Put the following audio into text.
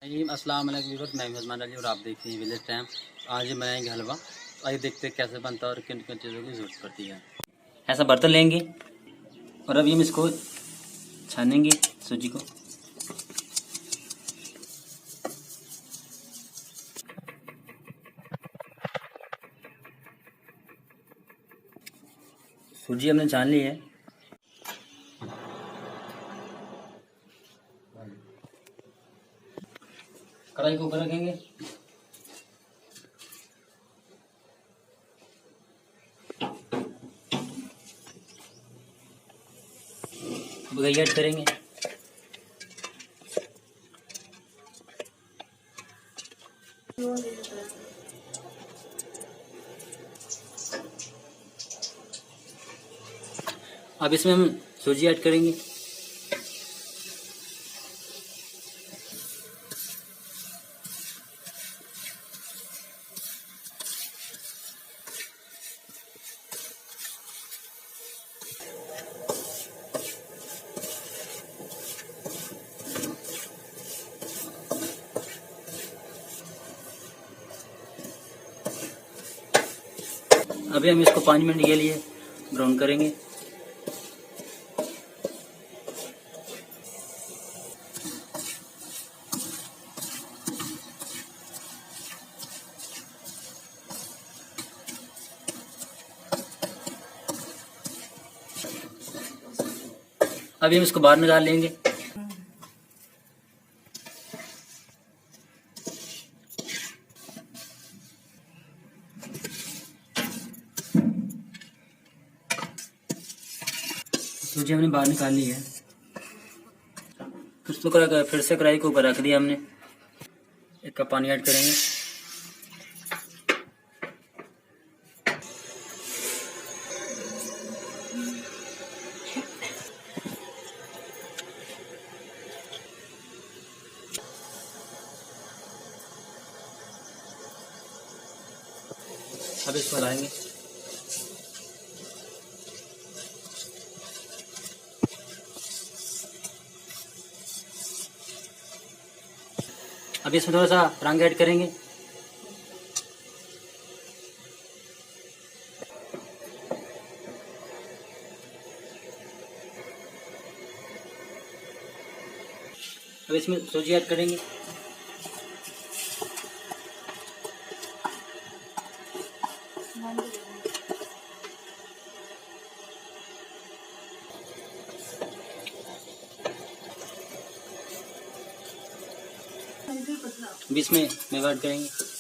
अस्सलाम वालेकुम व्यूअर्स, मैं अज़मान अली और आप देख रहे हैं विलेज टाइम। आज हम बनाएंगे हलवा। तो आइए देखते हैं कैसे बनता है और किन किन चीज़ों की ज़रूरत पड़ती है। ऐसा बर्तन लेंगे और अभी हम इसको छानेंगे सूजी को। सूजी हमने छान ली है। कढ़ाई को ऊपर रखेंगे। घी ऐड करेंगे। अब इसमें हम सूजी ऐड करेंगे। अभी हम इसको 5 मिनट के लिए ब्राउन करेंगे। अभी हम इसको बाहर निकाल लेंगे। सूजी हमने बाहर निकाल ली है। फिर से कढ़ाई को ऊपर रख दिया हमने। 1 कप पानी ऐड करेंगे। अब इसको हिलाएंगे। अब इसमें थोड़ा सा रंग ऐड करेंगे। अब इसमें सूजी ऐड करेंगे। अब इसमें मेवा ऐड करेंगे।